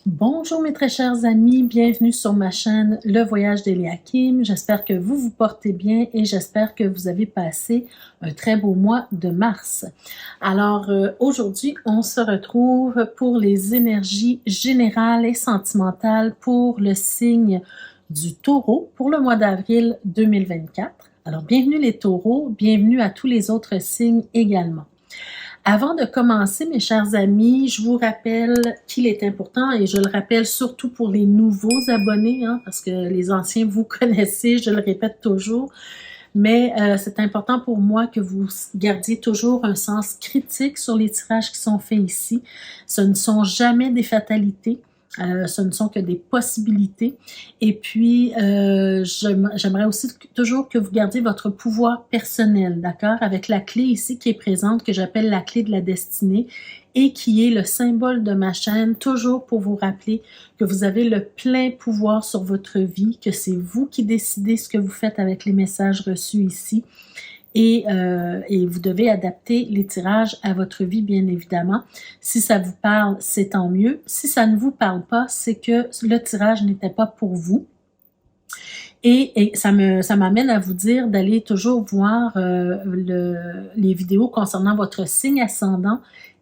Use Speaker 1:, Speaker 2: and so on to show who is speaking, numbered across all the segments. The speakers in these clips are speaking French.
Speaker 1: Bonjour mes très chers amis, bienvenue sur ma chaîne Le Voyage d'Eliakim. J'espère que vous vous portez bien et j'espère que vous avez passé un très beau mois de mars. Alors aujourd'hui, on se retrouve pour les énergies générales et sentimentales pour le signe du Taureau pour le mois d'avril 2024. Alors bienvenue les Taureaux, bienvenue à tous les autres signes également. Avant de commencer, mes chers amis, je vous rappelle qu'il est important, et je le rappelle surtout pour les nouveaux abonnés, parce que les anciens, vous connaissez, je le répète toujours, mais c'est important pour moi que vous gardiez toujours un sens critique sur les tirages qui sont faits ici. Ce ne sont jamais des fatalités. Ce ne sont que des possibilités. Et puis, j'aimerais aussi toujours que vous gardiez votre pouvoir personnel, d'accord? Avec la clé ici qui est présente, que j'appelle la clé de la destinée, et qui est le symbole de ma chaîne, toujours pour vous rappeler que vous avez le plein pouvoir sur votre vie, que c'est vous qui décidez ce que vous faites avec les messages reçus ici. Et vous devez adapter les tirages à votre vie, bien évidemment. Si ça vous parle, c'est tant mieux. Si ça ne vous parle pas, c'est que le tirage n'était pas pour vous. Et ça m'amène à vous dire d'aller toujours voir les vidéos concernant votre signe ascendant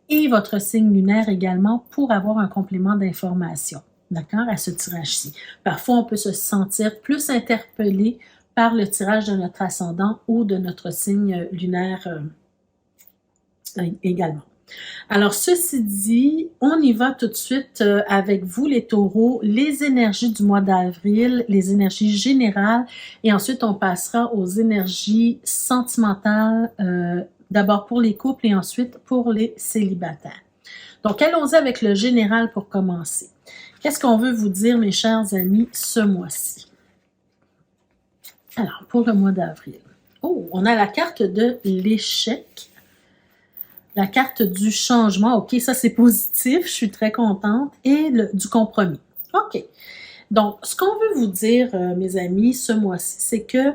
Speaker 1: et votre signe lunaire également pour avoir un complément d'information, d'accord, à ce tirage-ci. Parfois, on peut se sentir plus interpellé par le tirage de notre ascendant ou de notre signe lunaire également. Alors, ceci dit, on y va tout de suite avec vous, les taureaux, les énergies du mois d'avril, les énergies générales, et ensuite on passera aux énergies sentimentales, d'abord pour les couples et ensuite pour les célibataires. Donc, allons-y avec le général pour commencer. Qu'est-ce qu'on veut vous dire, mes chers amis, ce mois-ci? Alors, pour le mois d'avril, on a la carte de l'échec, la carte du changement. OK, ça c'est positif, je suis très contente, et du compromis. OK, donc ce qu'on veut vous dire, mes amis, ce mois-ci, c'est que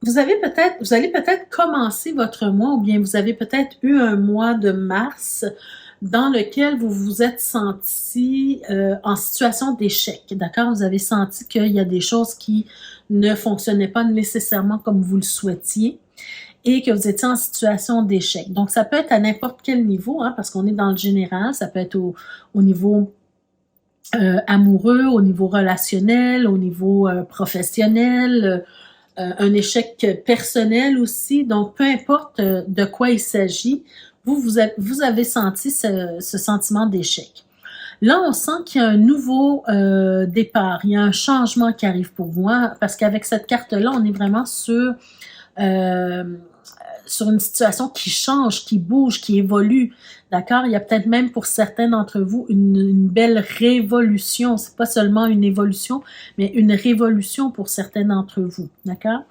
Speaker 1: vous allez peut-être commencer votre mois, ou bien vous avez peut-être eu un mois de mars dans lequel vous vous êtes senti en situation d'échec, d'accord? Vous avez senti qu'il y a des choses qui ne fonctionnaient pas nécessairement comme vous le souhaitiez et que vous étiez en situation d'échec. Donc, ça peut être à n'importe quel niveau, parce qu'on est dans le général, ça peut être au niveau amoureux, au niveau relationnel, au niveau professionnel, un échec personnel aussi. Donc, peu importe de quoi il s'agit, vous avez senti ce sentiment d'échec. Là, on sent qu'il y a un nouveau départ, il y a un changement qui arrive pour vous, parce qu'avec cette carte-là, on est vraiment sur une situation qui change, qui bouge, qui évolue, d'accord? Il y a peut-être même pour certains d'entre vous une belle révolution. C'est pas seulement une évolution, mais une révolution pour certains d'entre vous, d'accord?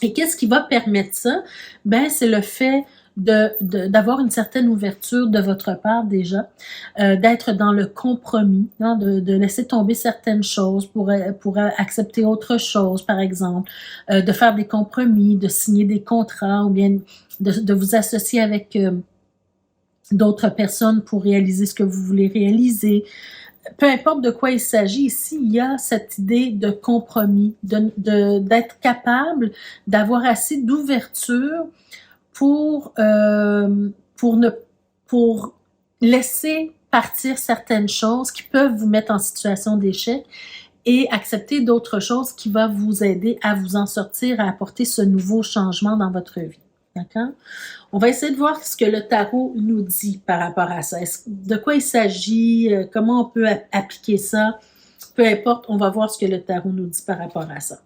Speaker 1: Et qu'est-ce qui va permettre ça? Ben, c'est le fait d'avoir une certaine ouverture de votre part déjà, d'être dans le compromis, de laisser tomber certaines choses pour accepter autre chose, par exemple, de faire des compromis, de signer des contrats, ou bien de vous associer avec d'autres personnes pour réaliser ce que vous voulez réaliser. Peu importe de quoi il s'agit, ici, il y a cette idée de compromis, d'être capable d'avoir assez d'ouverture pour laisser partir certaines choses qui peuvent vous mettre en situation d'échec et accepter d'autres choses qui vont vous aider à vous en sortir, à apporter ce nouveau changement dans votre vie. D'accord? On va essayer de voir ce que le tarot nous dit par rapport à ça. De quoi il s'agit, comment on peut appliquer ça. Peu importe, on va voir ce que le tarot nous dit par rapport à ça.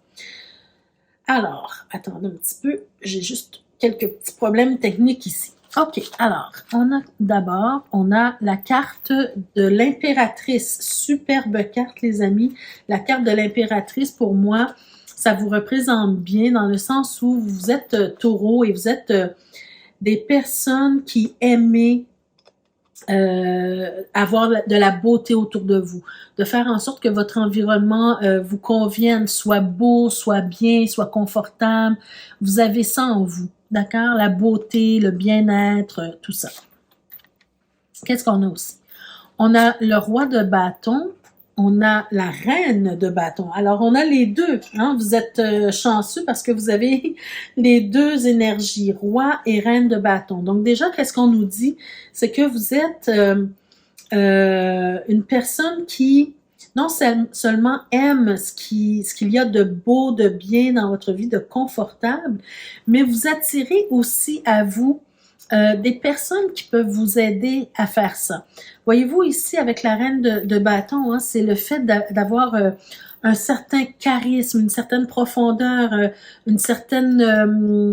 Speaker 1: Alors, attendez un petit peu, j'ai juste quelques petits problèmes techniques ici. OK, alors, on a la carte de l'impératrice. Superbe carte, les amis. La carte de l'impératrice, pour moi, ça vous représente bien dans le sens où vous êtes taureau et vous êtes des personnes qui aiment avoir de la beauté autour de vous, de faire en sorte que votre environnement vous convienne, soit beau, soit bien, soit confortable. Vous avez ça en vous, d'accord? La beauté, le bien-être, tout ça. Qu'est-ce qu'on a aussi? On a le roi de bâton, on a la reine de bâton. Alors, on a les deux. Hein? Vous êtes chanceux parce que vous avez les deux énergies, roi et reine de bâton. Donc, déjà, qu'est-ce qu'on nous dit? C'est que vous êtes une personne qui non seulement aime ce qu'il y a de beau, de bien dans votre vie, de confortable, mais vous attirez aussi à vous des personnes qui peuvent vous aider à faire ça. Voyez-vous ici avec la reine de bâton, hein, c'est le fait d'avoir un certain charisme, une certaine profondeur, une certaine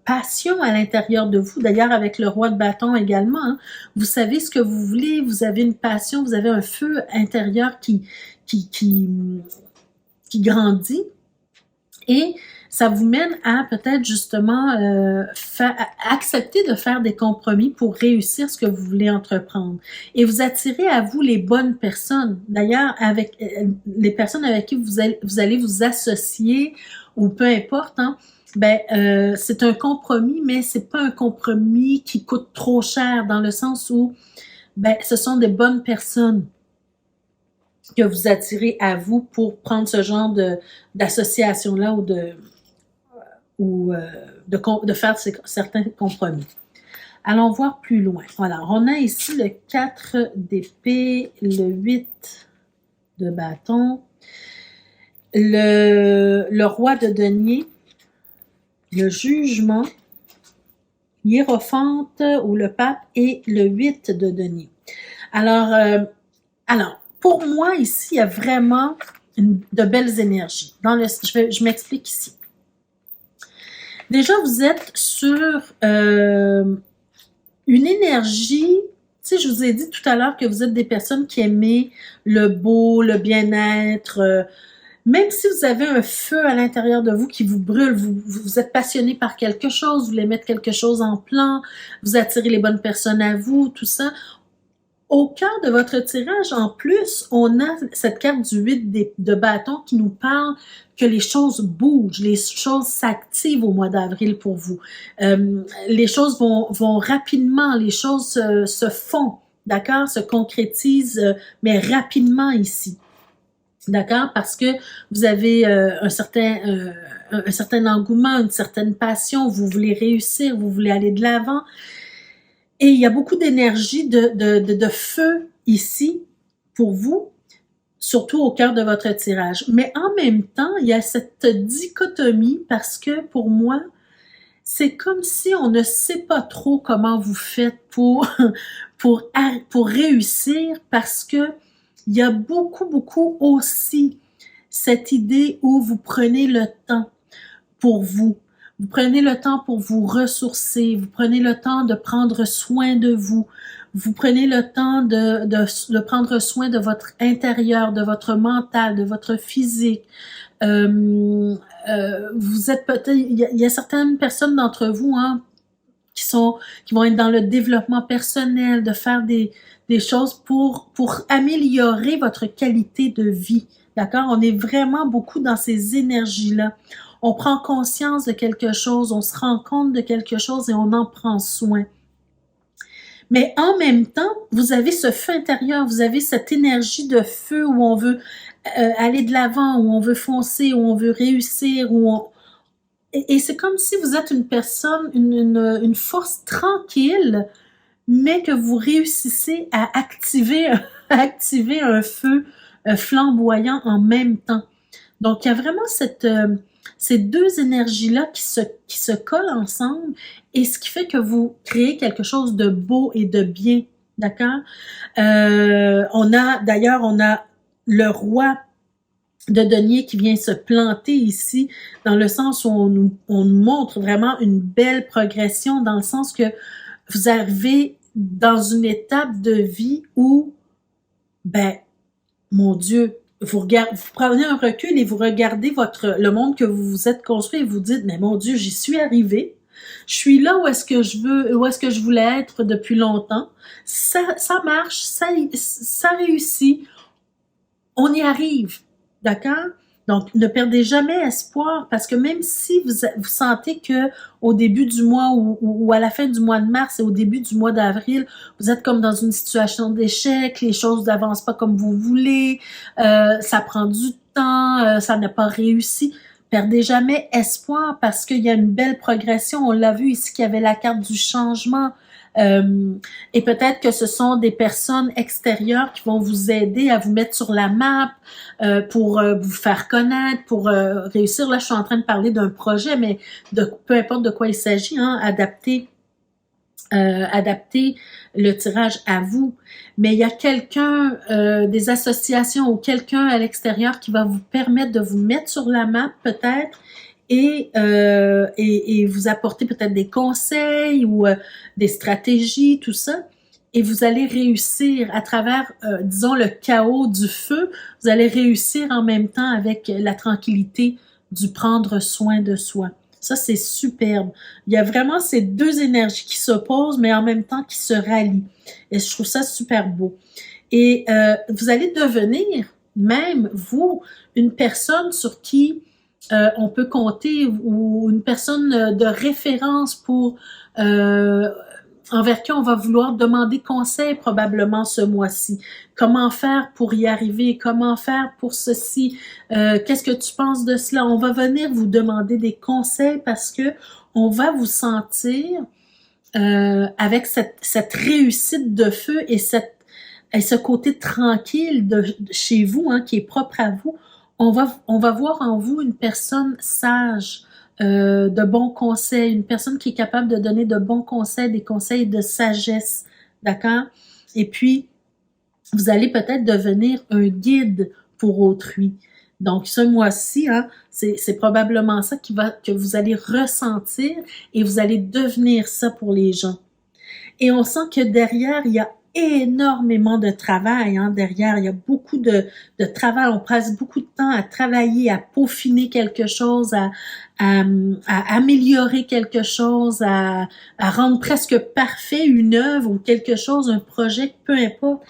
Speaker 1: passion à l'intérieur de vous. D'ailleurs, avec le roi de bâton également, hein, vous savez ce que vous voulez, vous avez une passion, vous avez un feu intérieur qui grandit. Et ça vous mène à peut-être justement accepter de faire des compromis pour réussir ce que vous voulez entreprendre. Et vous attirez à vous les bonnes personnes. D'ailleurs, avec les personnes avec qui vous allez vous associer ou peu importe, hein, c'est un compromis, mais c'est pas un compromis qui coûte trop cher dans le sens où ce sont des bonnes personnes que vous attirez à vous pour prendre ce genre d'association-là ou de faire certains compromis. Allons voir plus loin. Voilà, on a ici le 4 d'épée, le 8 de bâton, le roi de denier, le jugement, hiérophante ou le pape et le 8 de denier. Alors, pour moi, ici, il y a vraiment de belles énergies. Je m'explique ici. Déjà, vous êtes sur une énergie, tu sais, je vous ai dit tout à l'heure que vous êtes des personnes qui aiment le beau, le bien-être. Même si vous avez un feu à l'intérieur de vous qui vous brûle, vous êtes passionné par quelque chose, vous voulez mettre quelque chose en plan, vous attirez les bonnes personnes à vous, tout ça. Au cœur de votre tirage, en plus, on a cette carte du 8 de bâton qui nous parle que les choses bougent, les choses s'activent au mois d'avril pour vous. Les choses vont rapidement, les choses se font, d'accord, se concrétisent, mais rapidement ici. D'accord? Parce que vous avez un certain engouement, une certaine passion, vous voulez réussir, vous voulez aller de l'avant. Et il y a beaucoup d'énergie, de feu ici pour vous, surtout au cœur de votre tirage. Mais en même temps, il y a cette dichotomie parce que pour moi, c'est comme si on ne sait pas trop comment vous faites pour réussir parce que il y a beaucoup aussi cette idée où vous prenez le temps pour vous. Vous prenez le temps pour vous ressourcer, vous prenez le temps de prendre soin de vous, vous prenez le temps de prendre soin de votre intérieur, de votre mental, de votre physique. Vous êtes peut-être, il y a certaines personnes d'entre vous, hein, qui vont être dans le développement personnel, de faire des choses pour améliorer votre qualité de vie. D'accord? On est vraiment beaucoup dans ces énergies-là. On prend conscience de quelque chose, on se rend compte de quelque chose et on en prend soin. Mais en même temps, vous avez ce feu intérieur, vous avez cette énergie de feu où on veut aller de l'avant, où on veut foncer, où on veut réussir, et c'est comme si vous êtes une personne, une force tranquille, mais que vous réussissez à activer un feu flamboyant en même temps. Donc, il y a vraiment ces deux énergies-là qui se collent ensemble et ce qui fait que vous créez quelque chose de beau et de bien, d'accord? On a le roi de denier qui vient se planter ici, dans le sens où on nous montre vraiment une belle progression, dans le sens que vous arrivez dans une étape de vie où, mon Dieu, vous prenez un recul et vous regardez le monde que vous vous êtes construit et vous dites, mais mon Dieu, j'y suis arrivée. Je suis là où est-ce que je voulais être depuis longtemps. Ça marche, ça réussit. On y arrive, d'accord? Donc, ne perdez jamais espoir parce que même si vous sentez que au début du mois ou à la fin du mois de mars et au début du mois d'avril, vous êtes comme dans une situation d'échec, les choses n'avancent pas comme vous voulez, ça prend du temps, ça n'a pas réussi. Perdez jamais espoir parce qu'il y a une belle progression. On l'a vu ici qu'il y avait la carte du changement. Et peut-être que ce sont des personnes extérieures qui vont vous aider à vous mettre sur la map pour vous faire connaître, pour réussir. Là, je suis en train de parler d'un projet, mais peu importe de quoi il s'agit, hein, adapter le tirage à vous. Mais il y a quelqu'un, des associations ou quelqu'un à l'extérieur qui va vous permettre de vous mettre sur la map peut-être et vous apporter peut-être des conseils ou des stratégies, tout ça. Et vous allez réussir à travers, disons, le chaos du feu, vous allez réussir en même temps avec la tranquillité du prendre soin de soi. Ça, c'est superbe. Il y a vraiment ces deux énergies qui s'opposent, mais en même temps qui se rallient. Et je trouve ça super beau. Et vous allez devenir, même vous, une personne sur qui on peut compter ou une personne de référence pour envers qui on va vouloir demander conseil probablement ce mois-ci. Comment faire pour y arriver? Comment faire pour ceci? Qu'est-ce que tu penses de cela? On va venir vous demander des conseils parce que on va vous sentir avec cette réussite de feu et ce côté tranquille de chez vous, hein, qui est propre à vous. On va voir en vous une personne sage, de bons conseils, une personne qui est capable de donner de bons conseils, des conseils de sagesse, d'accord? Et puis, vous allez peut-être devenir un guide pour autrui. Donc, ce mois-ci, hein, c'est probablement ça que vous allez ressentir et vous allez devenir ça pour les gens. Et on sent que derrière, il y a énormément de travail, hein, derrière. Il y a beaucoup de travail. On passe beaucoup de temps à travailler, à peaufiner quelque chose, à améliorer quelque chose, à rendre presque parfait une œuvre ou quelque chose, un projet, peu importe.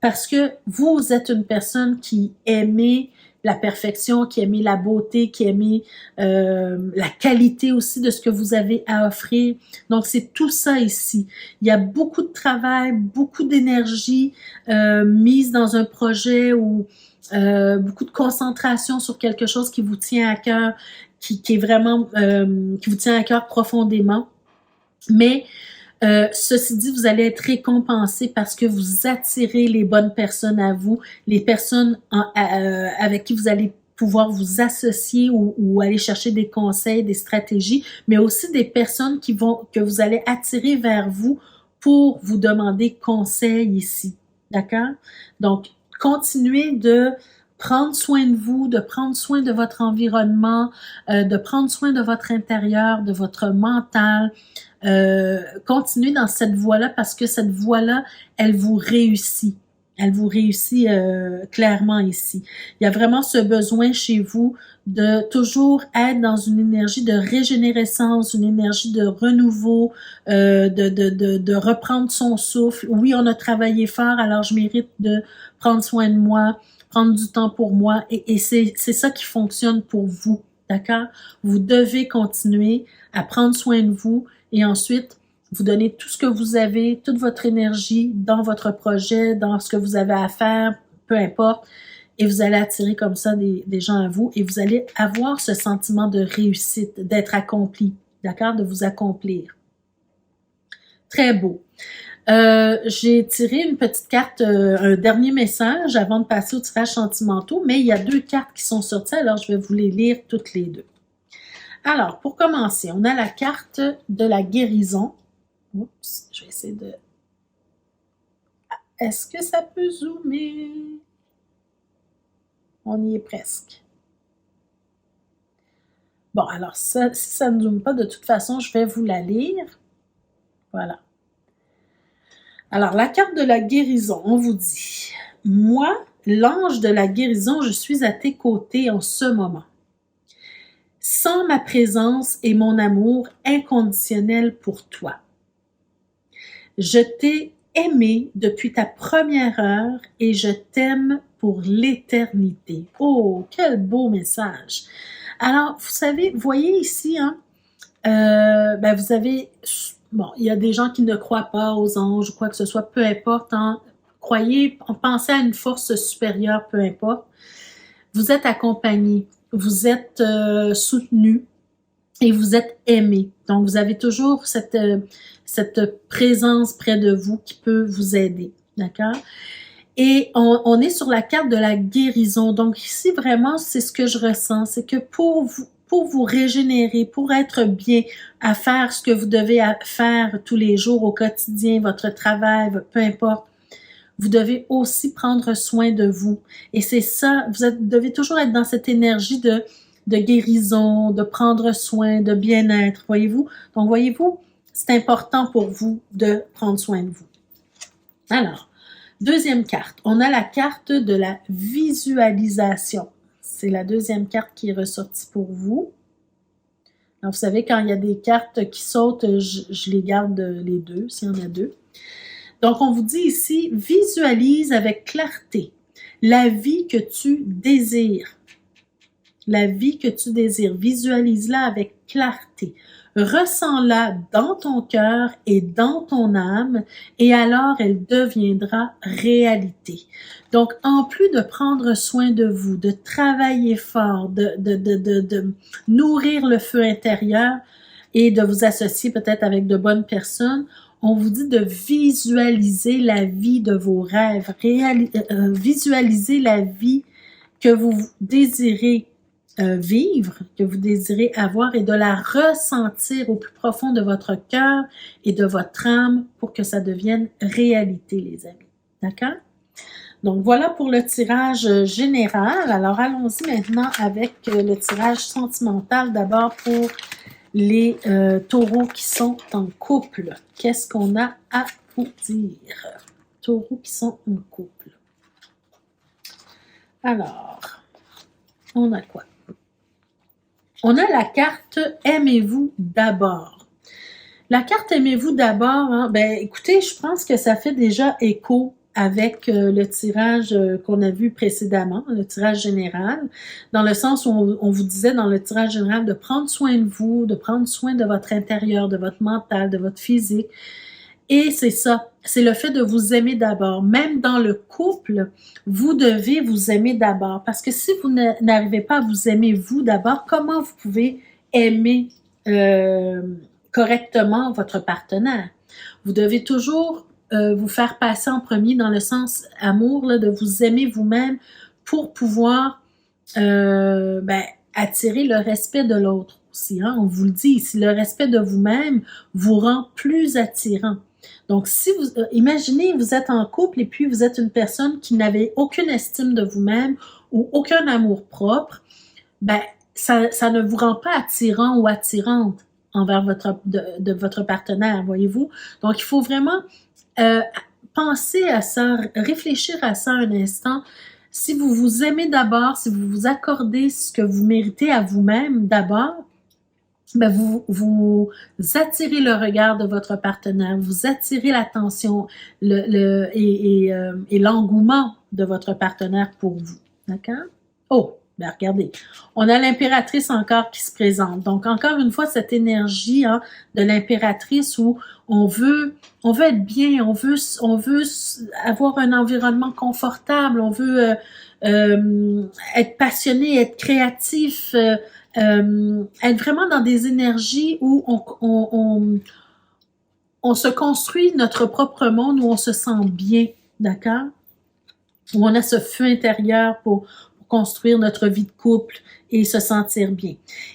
Speaker 1: Parce que vous êtes une personne qui aimait la perfection, qui aimait la beauté, qui aimait la qualité aussi de ce que vous avez à offrir. Donc, c'est tout ça ici. Il y a beaucoup de travail, beaucoup d'énergie mise dans un projet ou beaucoup de concentration sur quelque chose qui vous tient à cœur, qui est vraiment, qui vous tient à cœur profondément. Mais ceci dit, vous allez être récompensé parce que vous attirez les bonnes personnes à vous, les personnes avec qui vous allez pouvoir vous associer ou aller chercher des conseils, des stratégies, mais aussi des personnes que vous allez attirer vers vous pour vous demander conseil ici. D'accord? Donc, continuez de prendre soin de vous, de prendre soin de votre environnement, de prendre soin de votre intérieur, de votre mental. Continuez dans cette voie-là parce que cette voie-là, elle vous réussit. Elle vous réussit clairement ici. Il y a vraiment ce besoin chez vous de toujours être dans une énergie de régénérescence, une énergie de renouveau, de reprendre son souffle. Oui, on a travaillé fort, alors je mérite de prendre soin de moi, prendre du temps pour moi. Et c'est ça qui fonctionne pour vous, d'accord? Vous devez continuer à prendre soin de vous et ensuite vous donnez tout ce que vous avez, toute votre énergie dans votre projet, dans ce que vous avez à faire, peu importe, et vous allez attirer comme ça des gens à vous et vous allez avoir ce sentiment de réussite, d'être accompli, d'accord, de vous accomplir. Très beau. J'ai tiré une petite carte, un dernier message avant de passer au tirage sentimentaux, mais il y a deux cartes qui sont sorties, alors je vais vous les lire toutes les deux. Alors, pour commencer, on a la carte de la guérison. Oups, je vais essayer de... Est-ce que ça peut zoomer? On y est presque. Bon, alors, si ça ne zoome pas, de toute façon, je vais vous la lire. Voilà. Alors, la carte de la guérison, on vous dit, « Moi, l'ange de la guérison, je suis à tes côtés en ce moment. Sans ma présence et mon amour inconditionnel pour toi. Je t'ai aimé depuis ta première heure et je t'aime pour l'éternité. Oh, quel beau message! Alors, vous savez, voyez ici, hein, ben vous avez, bon, il y a des gens qui ne croient pas aux anges ou quoi que ce soit, peu importe, hein, croyez, pensez à une force supérieure, peu importe. Vous êtes accompagné, vous êtes soutenu et vous êtes aimé. Donc, vous avez toujours cette présence près de vous qui peut vous aider, d'accord? Et on est sur la carte de la guérison. Donc ici, vraiment, c'est ce que je ressens. C'est que pour vous régénérer, pour être bien, à faire ce que vous devez faire tous les jours au quotidien, votre travail, peu importe, vous devez aussi prendre soin de vous. Et c'est ça, devez toujours être dans cette énergie de guérison, de prendre soin, de bien-être, voyez-vous? Donc, voyez-vous, c'est important pour vous de prendre soin de vous. Alors, deuxième carte, on a la carte de la visualisation. C'est la deuxième carte qui est ressortie pour vous. Alors, vous savez, quand il y a des cartes qui sautent, je les garde les deux, s'il y en a deux. Donc, on vous dit ici, visualise avec clarté la vie que tu désires. La vie que tu désires, visualise-la avec clarté. Ressens-la dans ton cœur et dans ton âme et alors elle deviendra réalité. Donc, en plus de prendre soin de vous, de travailler fort, de nourrir le feu intérieur et de vous associer peut-être avec de bonnes personnes, on vous dit de visualiser la vie de vos rêves, visualiser la vie que vous désirez vivre, que vous désirez avoir et de la ressentir au plus profond de votre cœur et de votre âme pour que ça devienne réalité, les amis. D'accord? Donc, voilà pour le tirage général. Alors, allons-y maintenant avec le tirage sentimental. D'abord pour les taureaux qui sont en couple. Qu'est-ce qu'on a à vous dire? Taureaux qui sont en couple. Alors, on a quoi? On a la carte « Aimez-vous d'abord ». La carte « Aimez-vous d'abord », hein, ben, écoutez, je pense que ça fait déjà écho avec le tirage qu'on a vu précédemment, le tirage général, dans le sens où on vous disait dans le tirage général de prendre soin de vous, de prendre soin de votre intérieur, de votre mental, de votre physique. Et c'est ça, c'est le fait de vous aimer d'abord. Même dans le couple, vous devez vous aimer d'abord. Parce que si vous n'arrivez pas à vous aimer vous d'abord, comment vous pouvez aimer correctement votre partenaire? Vous devez toujours vous faire passer en premier dans le sens amour, là, de vous aimer vous-même pour pouvoir attirer le respect de l'autre aussi. Hein? On vous le dit ici, le respect de vous-même vous rend plus attirant. Donc, si vous imaginez, vous êtes en couple et puis vous êtes une personne qui n'avait aucune estime de vous-même ou aucun amour propre, ben ça ne vous rend pas attirant ou attirante envers votre partenaire, voyez-vous. Donc, il faut vraiment penser à ça, réfléchir à ça un instant. Si vous vous aimez d'abord, si vous vous accordez ce que vous méritez à vous-même d'abord, ben vous attirez le regard de votre partenaire, vous attirez l'attention et l'engouement de votre partenaire pour vous. D'accord? Oh, ben regardez, on a l'impératrice encore qui se présente. Donc, encore une fois, cette énergie hein, de l'impératrice où on veut être bien, on veut avoir un environnement confortable, on veut être passionné, être créatif, être vraiment dans des énergies où on se construit notre propre monde, où on se sent bien, d'accord? Où on a ce feu intérieur pour construire notre vie de couple et se sentir bien.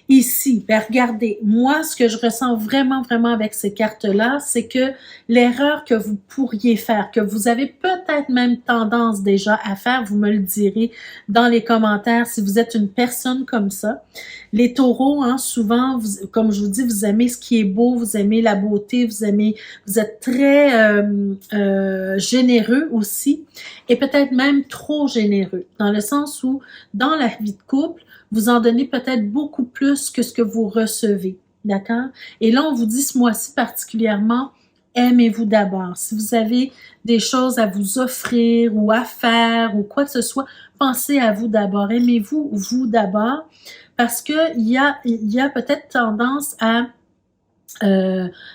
Speaker 1: Ici, ben regardez, moi, ce que je ressens vraiment, vraiment avec ces cartes-là, c'est que l'erreur que vous pourriez faire, que vous avez peut-être même tendance déjà à faire, vous me le direz dans les commentaires si vous êtes une personne comme ça. Les taureaux, hein, souvent, comme je vous dis, vous aimez ce qui est beau, vous aimez la beauté, vous êtes très généreux aussi et peut-être même trop généreux, dans le sens où, dans la vie de couple, vous en donnez peut-être beaucoup plus que ce que vous recevez, d'accord? Et là, on vous dit ce mois-ci particulièrement, aimez-vous d'abord. Si vous avez des choses à vous offrir ou à faire ou quoi que ce soit, pensez à vous d'abord. Aimez-vous, vous d'abord, parce que il y a peut-être tendance à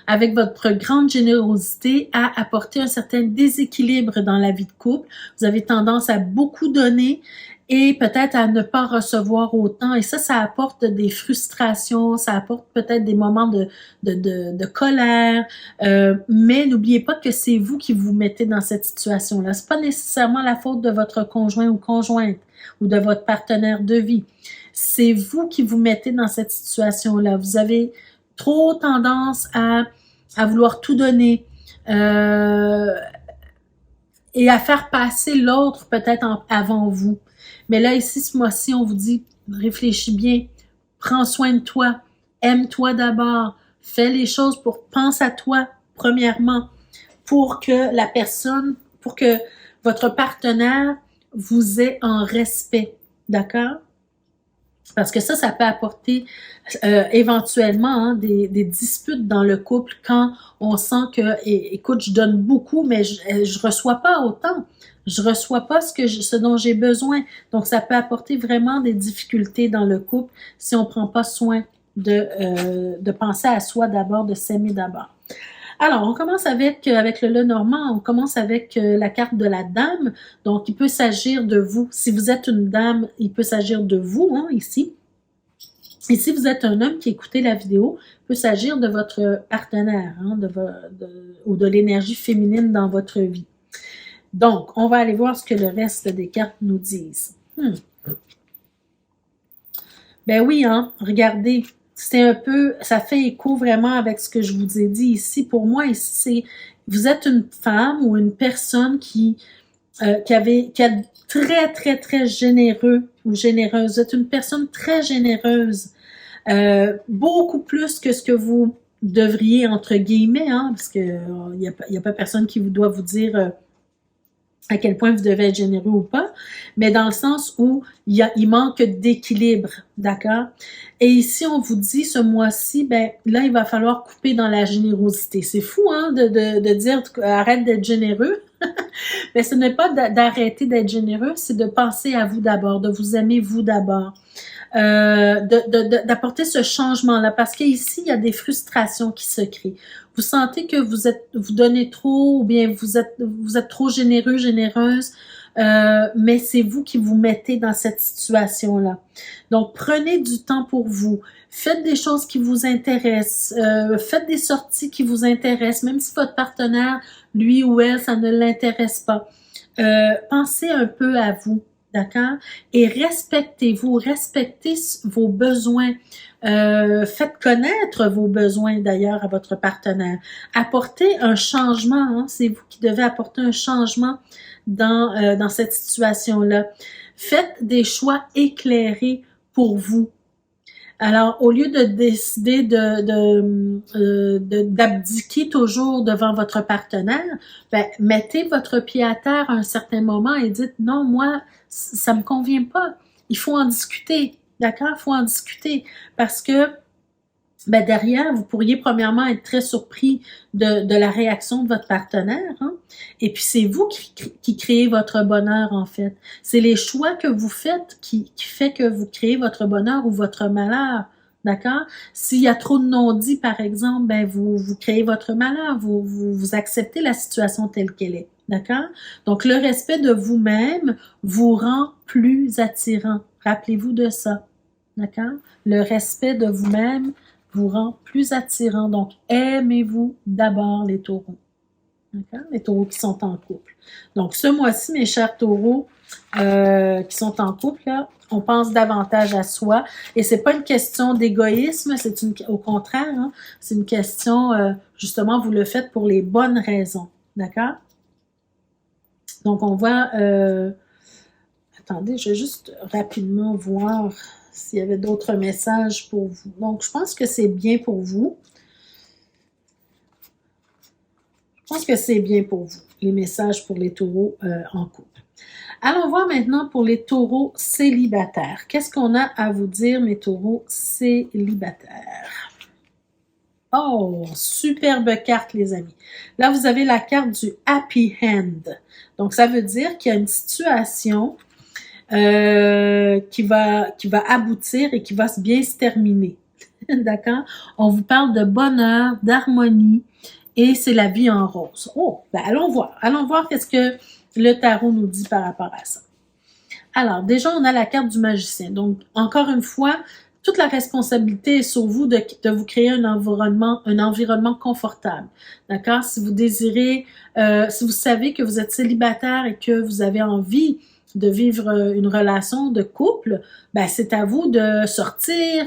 Speaker 1: avec votre grande générosité, à apporter un certain déséquilibre dans la vie de couple. Vous avez tendance à beaucoup donner et peut-être à ne pas recevoir autant. Et ça apporte des frustrations, ça apporte peut-être des moments de colère. Mais n'oubliez pas que c'est vous qui vous mettez dans cette situation-là. C'est pas nécessairement la faute de votre conjoint ou conjointe ou de votre partenaire de vie. C'est vous qui vous mettez dans cette situation-là. Vous avez trop tendance à vouloir tout donner et à faire passer l'autre peut-être avant vous. Mais là, ici, ce mois-ci, on vous dit, réfléchis bien, prends soin de toi, aime-toi d'abord, fais les choses pense à toi, premièrement, pour que la personne, pour que votre partenaire vous ait en respect, d'accord? Parce que ça peut apporter éventuellement des disputes dans le couple quand on sent que, écoute, je donne beaucoup, mais je reçois pas autant. Je reçois pas ce dont j'ai besoin. Donc, ça peut apporter vraiment des difficultés dans le couple si on prend pas soin de penser à soi d'abord, de s'aimer d'abord. Alors, on commence avec le Lenormand, on commence avec la carte de la dame. Donc, il peut s'agir de vous. Si vous êtes une dame, il peut s'agir de vous, hein, ici. Et si vous êtes un homme qui écoutez la vidéo, il peut s'agir de votre partenaire, hein, ou de l'énergie féminine dans votre vie. Donc, on va aller voir ce que le reste des cartes nous disent. Ben oui, hein, regardez, c'est un peu, ça fait écho vraiment avec ce que je vous ai dit ici. Pour moi, ici, vous êtes une femme ou une personne qui a très, très, très généreux ou généreuse. Vous êtes une personne très généreuse. Beaucoup plus que ce que vous devriez, entre guillemets, hein, parce que y a pas personne qui doit vous dire à quel point vous devez être généreux ou pas, mais dans le sens où il manque d'équilibre, d'accord? Et ici, on vous dit ce mois-ci, ben là, il va falloir couper dans la générosité. C'est fou, hein, de dire arrête d'être généreux. Mais ce n'est pas d'arrêter d'être généreux, c'est de penser à vous d'abord, de vous aimer vous d'abord. D'apporter ce changement-là, parce qu'ici, il y a des frustrations qui se créent. Vous sentez que vous donnez trop, ou bien vous êtes trop généreux, généreuse, mais c'est vous qui vous mettez dans cette situation-là. Donc, prenez du temps pour vous. Faites des choses qui vous intéressent. Faites des sorties qui vous intéressent, même si votre partenaire, lui ou elle, ça ne l'intéresse pas. Pensez un peu à vous. D'accord? Et respectez-vous, respectez vos besoins. Faites connaître vos besoins d'ailleurs à votre partenaire. Apportez un changement, hein? C'est vous qui devez apporter un changement dans cette situation-là. Faites des choix éclairés pour vous. Alors, au lieu de décider d'abdiquer toujours devant votre partenaire, ben, mettez votre pied à terre à un certain moment et dites non, moi, ça me convient pas. Il faut en discuter, d'accord? Il faut en discuter parce que ben derrière, vous pourriez premièrement être très surpris de la réaction de votre partenaire, hein? Et puis c'est vous qui créez votre bonheur en fait. C'est les choix que vous faites qui fait que vous créez votre bonheur ou votre malheur, d'accord? S'il y a trop de non-dits par exemple, ben vous créez votre malheur, vous acceptez la situation telle qu'elle est, d'accord? Donc le respect de vous-même vous rend plus attirant. Rappelez-vous de ça, d'accord? Le respect de vous-même vous rend plus attirant. Donc, aimez-vous d'abord les taureaux. D'accord? Les taureaux qui sont en couple. Donc, ce mois-ci, mes chers taureaux qui sont en couple, là, on pense davantage à soi. Et c'est pas une question d'égoïsme, au contraire, hein, c'est une question, justement, vous le faites pour les bonnes raisons. D'accord? Donc, on va... attendez, je vais juste rapidement voir s'il y avait d'autres messages pour vous. Donc, je pense que c'est bien pour vous. Je pense que c'est bien pour vous, les messages pour les taureaux en couple. Allons voir maintenant pour les taureaux célibataires. Qu'est-ce qu'on a à vous dire, mes taureaux célibataires? Oh, superbe carte, les amis. Là, vous avez la carte du Happy Hand. Donc, ça veut dire qu'il y a une situation qui va aboutir et qui va bien se terminer. D'accord? On vous parle de bonheur, d'harmonie et c'est la vie en rose. Oh, ben allons voir. Allons voir qu'est-ce que le tarot nous dit par rapport à ça. Alors, déjà, on a la carte du magicien. Donc, encore une fois, toute la responsabilité est sur vous de vous créer un environnement confortable. D'accord? Si vous désirez, si vous savez que vous êtes célibataire et que vous avez envie de vivre une relation de couple, ben c'est à vous de sortir,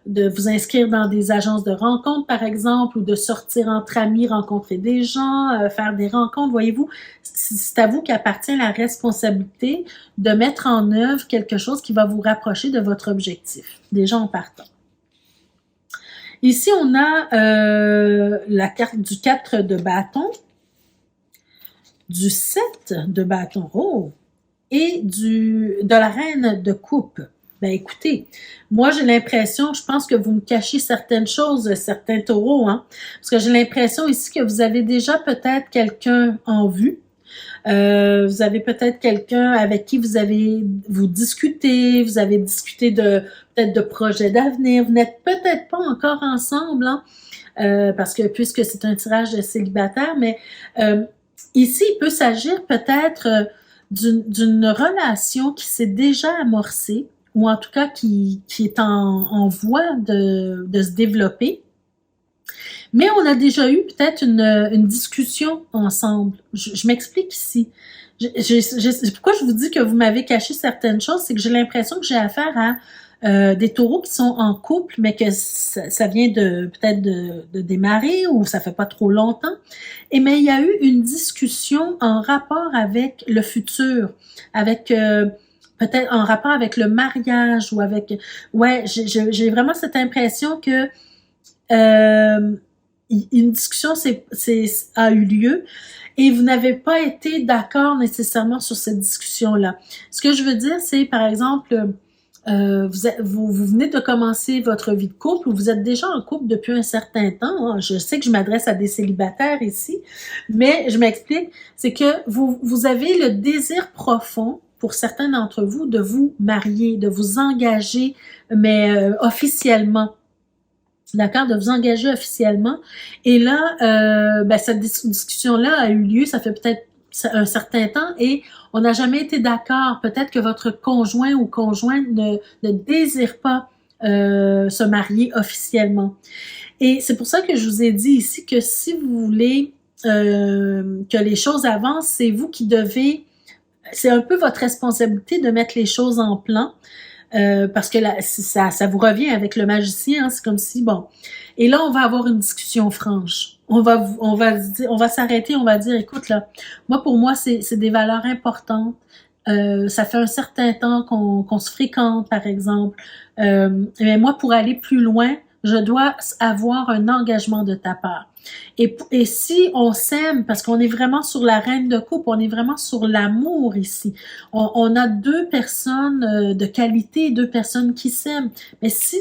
Speaker 1: de vous inscrire dans des agences de rencontres, par exemple, ou de sortir entre amis, rencontrer des gens, faire des rencontres. Voyez-vous, c'est à vous qu'appartient la responsabilité de mettre en œuvre quelque chose qui va vous rapprocher de votre objectif, déjà en partant. Ici, on a la carte du 4 de bâton, du 7 de bâton, oh, et de la reine de coupe. Ben écoutez, moi j'ai l'impression, je pense que vous me cachez certaines choses, certains taureaux, hein, parce que j'ai l'impression ici que vous avez déjà peut-être quelqu'un en vue. Vous avez peut-être quelqu'un avec qui vous avez discuté peut-être de projets d'avenir. Vous n'êtes peut-être pas encore ensemble, hein, parce que puisque c'est un tirage de célibataire, mais ici il peut s'agir peut-être d'une relation qui s'est déjà amorcée, ou en tout cas qui est en voie de se développer. Mais on a déjà eu peut-être une discussion ensemble. Je m'explique ici. Pourquoi je vous dis que vous m'avez caché certaines choses, c'est que j'ai l'impression que j'ai affaire à des taureaux qui sont en couple, mais que ça vient peut-être de démarrer ou ça fait pas trop longtemps. Mais il y a eu une discussion en rapport avec le futur, avec peut-être en rapport avec le mariage ou avec... Ouais, j'ai vraiment cette impression que une discussion a eu lieu et vous n'avez pas été d'accord nécessairement sur cette discussion-là. Ce que je veux dire, c'est par exemple, vous venez de commencer votre vie de couple ou vous êtes déjà en couple depuis un certain temps. Hein. Je sais que je m'adresse à des célibataires ici, mais je m'explique, c'est que vous avez le désir profond pour certains d'entre vous de vous marier, de vous engager, mais officiellement. D'accord, de vous engager officiellement. Et là, cette discussion-là a eu lieu, ça fait peut-être un certain temps, et on n'a jamais été d'accord. Peut-être que votre conjoint ou conjointe ne désire pas se marier officiellement. Et c'est pour ça que je vous ai dit ici que si vous voulez que les choses avancent, c'est vous qui devez, c'est un peu votre responsabilité de mettre les choses en plan. Parce que ça vous revient avec le magicien, hein, c'est comme si, bon, et là, on va avoir une discussion franche. On va s'arrêter, on va dire, écoute, là, pour moi, c'est des valeurs importantes. Ça fait un certain temps qu'on se fréquente, par exemple. Mais moi, pour aller plus loin, je dois avoir un engagement de ta part. Et si on s'aime, parce qu'on est vraiment sur la reine de coupe, on est vraiment sur l'amour ici. On a deux personnes de qualité, deux personnes qui s'aiment. Mais si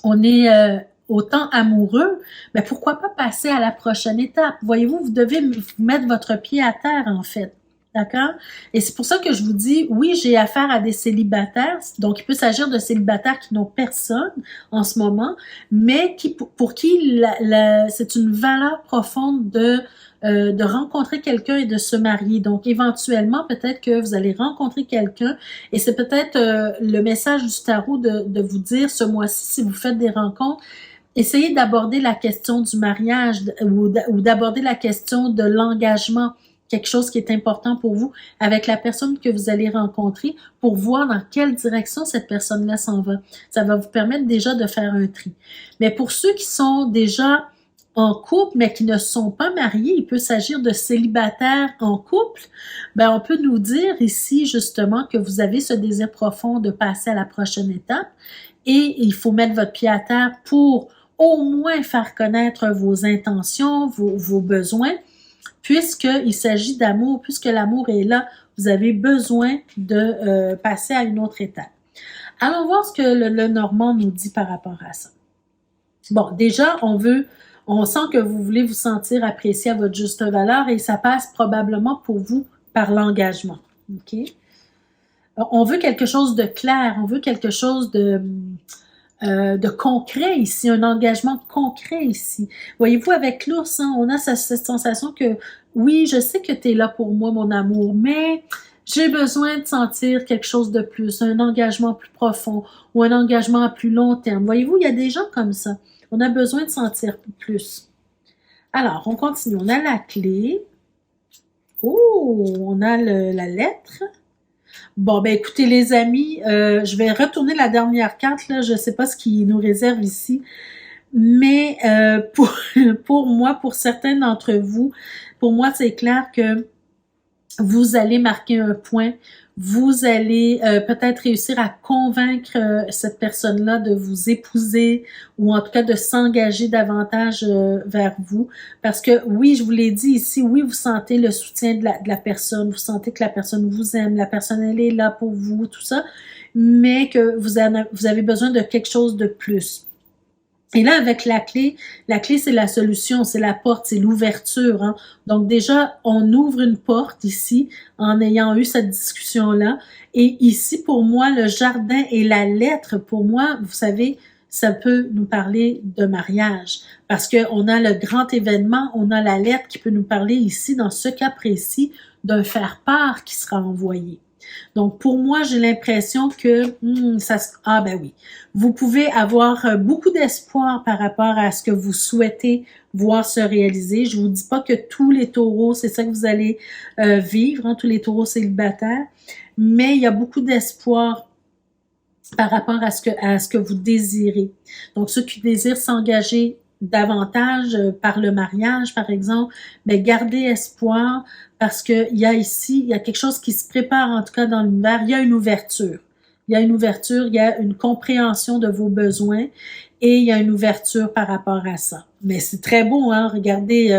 Speaker 1: on est autant amoureux, ben pourquoi pas passer à la prochaine étape? Voyez-vous, vous devez mettre votre pied à terre, en fait. D'accord? Et c'est pour ça que je vous dis, oui, j'ai affaire à des célibataires, donc il peut s'agir de célibataires qui n'ont personne en ce moment, mais pour qui c'est une valeur profonde de rencontrer quelqu'un et de se marier. Donc, éventuellement, peut-être que vous allez rencontrer quelqu'un et c'est peut-être le message du tarot de vous dire ce mois-ci, si vous faites des rencontres, essayez d'aborder la question du mariage ou d'aborder la question de l'engagement, quelque chose qui est important pour vous avec la personne que vous allez rencontrer pour voir dans quelle direction cette personne-là s'en va. Ça va vous permettre déjà de faire un tri. Mais pour ceux qui sont déjà en couple, mais qui ne sont pas mariés, il peut s'agir de célibataires en couple, ben on peut nous dire ici justement que vous avez ce désir profond de passer à la prochaine étape et il faut mettre votre pied à terre pour au moins faire connaître vos intentions, vos besoins, puisqu'il s'agit d'amour, puisque l'amour est là, vous avez besoin de passer à une autre étape. Allons voir ce que le Normand nous dit par rapport à ça. Bon, déjà, on sent que vous voulez vous sentir apprécié à votre juste valeur et ça passe probablement pour vous par l'engagement. OK? On veut quelque chose de clair, on veut quelque chose de concret ici, un engagement concret ici. Voyez-vous, avec l'ours, hein, on a cette sensation que oui, je sais que tu es là pour moi, mon amour, mais j'ai besoin de sentir quelque chose de plus, un engagement plus profond ou un engagement à plus long terme. Voyez-vous, il y a des gens comme ça. On a besoin de sentir plus. Alors, on continue. On a la clé. Oh, on a la lettre. Bon, ben écoutez les amis, je vais retourner la dernière carte, là. Je ne sais pas ce qui nous réserve ici, mais pour moi, pour certains d'entre vous, pour moi, c'est clair que vous allez marquer un point, vous allez peut-être réussir à convaincre cette personne-là de vous épouser ou en tout cas de s'engager davantage vers vous. Parce que oui, je vous l'ai dit ici, oui, vous sentez le soutien de la personne, vous sentez que la personne vous aime, la personne elle est là pour vous, tout ça, mais que vous avez besoin de quelque chose de plus. Et là, avec la clé, c'est la solution, c'est la porte, c'est l'ouverture. Hein. Donc déjà, on ouvre une porte ici en ayant eu cette discussion-là. Et ici, pour moi, le jardin et la lettre, pour moi, vous savez, ça peut nous parler de mariage. Parce qu'on a le grand événement, on a la lettre qui peut nous parler ici, dans ce cas précis, d'un faire-part qui sera envoyé. Donc, pour moi, j'ai l'impression que ah ben oui, vous pouvez avoir beaucoup d'espoir par rapport à ce que vous souhaitez voir se réaliser. Je vous dis pas que tous les taureaux, c'est ça que vous allez vivre, hein, tous les taureaux célibataires, mais il y a beaucoup d'espoir par rapport à ce que vous désirez. Donc, ceux qui désirent s'engager davantage par le mariage, par exemple, mais gardez espoir parce que il y a ici, il y a quelque chose qui se prépare en tout cas dans l'univers, il y a une ouverture. Il y a une ouverture, il y a une compréhension de vos besoins et il y a une ouverture par rapport à ça. Mais c'est très beau, hein, regardez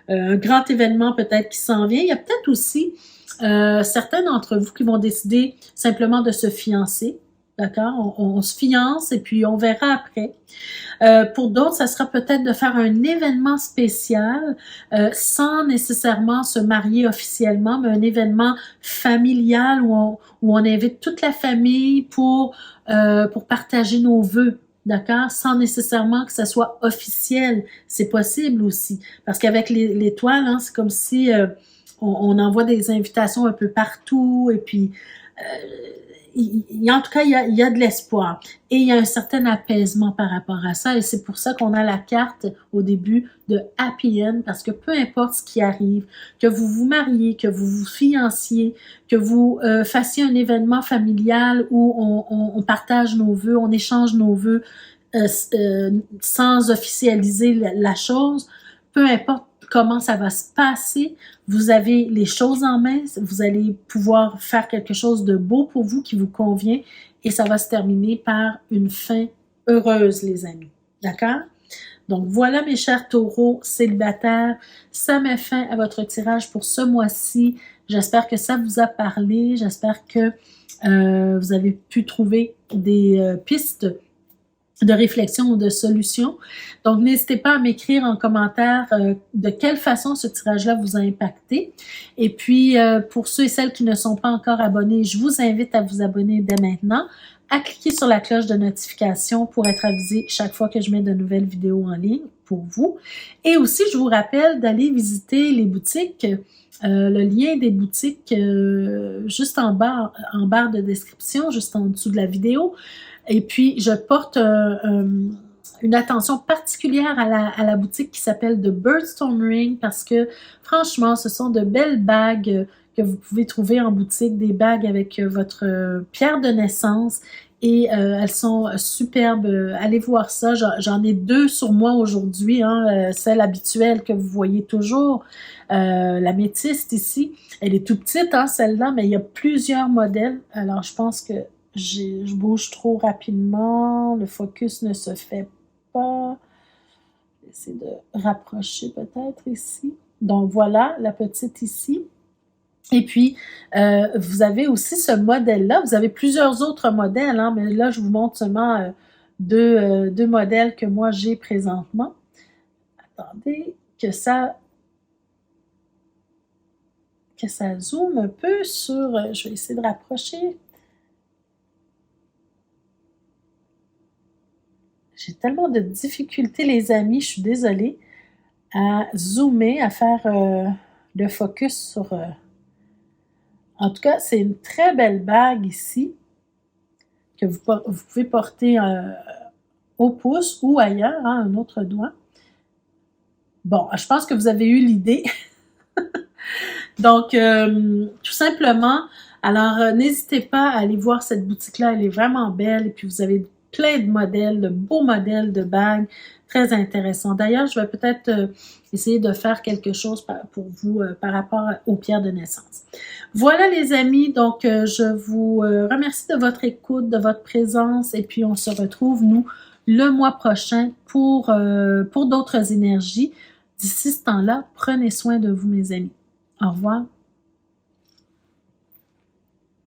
Speaker 1: un grand événement peut-être qui s'en vient. Il y a peut-être aussi certains d'entre vous qui vont décider simplement de se fiancer. D'accord? On se fiance et puis on verra après. Pour d'autres, ça sera peut-être de faire un événement spécial sans nécessairement se marier officiellement, mais un événement familial où on invite toute la famille pour partager nos vœux. D'accord? Sans nécessairement que ça soit officiel. C'est possible aussi. Parce qu'avec l'étoile, hein, c'est comme si on envoie des invitations un peu partout et puis en tout cas, il y a de l'espoir et il y a un certain apaisement par rapport à ça et c'est pour ça qu'on a la carte au début de Happy End parce que peu importe ce qui arrive, que vous vous mariez, que vous vous fianciez, que vous fassiez un événement familial où on partage nos vœux, on échange nos vœux sans officialiser la chose, peu importe comment ça va se passer, vous avez les choses en main, vous allez pouvoir faire quelque chose de beau pour vous qui vous convient et ça va se terminer par une fin heureuse, les amis. D'accord? Donc voilà mes chers taureaux célibataires, ça met fin à votre tirage pour ce mois-ci. J'espère que ça vous a parlé, j'espère que vous avez pu trouver des pistes de réflexion ou de solution. Donc, n'hésitez pas à m'écrire en commentaire de quelle façon ce tirage-là vous a impacté. Et puis, pour ceux et celles qui ne sont pas encore abonnés, je vous invite à vous abonner dès maintenant, à cliquer sur la cloche de notification pour être avisé chaque fois que je mets de nouvelles vidéos en ligne pour vous. Et aussi, je vous rappelle d'aller visiter les boutiques. Le lien des boutiques juste en barre de description, juste en dessous de la vidéo. Et puis, je porte une attention particulière à la boutique qui s'appelle The Birdstone Ring parce que, franchement, ce sont de belles bagues que vous pouvez trouver en boutique, des bagues avec votre pierre de naissance et elles sont superbes. Allez voir ça. J'en ai deux sur moi aujourd'hui, hein, celle habituelle que vous voyez toujours, la métiste ici. Elle est tout petite, hein, celle-là, mais il y a plusieurs modèles. Alors, je pense que je bouge trop rapidement, le focus ne se fait pas. Je vais essayer de rapprocher peut-être ici. Donc voilà, la petite ici. Et puis, vous avez aussi ce modèle-là. Vous avez plusieurs autres modèles, hein, mais là, je vous montre seulement deux modèles que moi j'ai présentement. Attendez, que ça zoome un peu sur... je vais essayer de rapprocher. J'ai tellement de difficultés, les amis, je suis désolée, à zoomer, à faire le focus sur... En tout cas, c'est une très belle bague ici que vous pouvez porter au pouce ou ailleurs, hein, un autre doigt. Bon, je pense que vous avez eu l'idée. Donc, tout simplement, alors n'hésitez pas à aller voir cette boutique-là, elle est vraiment belle et puis vous avez plein de modèles, de beaux modèles de bagues, très intéressants. D'ailleurs, je vais peut-être essayer de faire quelque chose pour vous par rapport aux pierres de naissance. Voilà les amis, donc je vous remercie de votre écoute, de votre présence et puis on se retrouve, nous, le mois prochain pour d'autres énergies. D'ici ce temps-là, prenez soin de vous mes amis. Au revoir.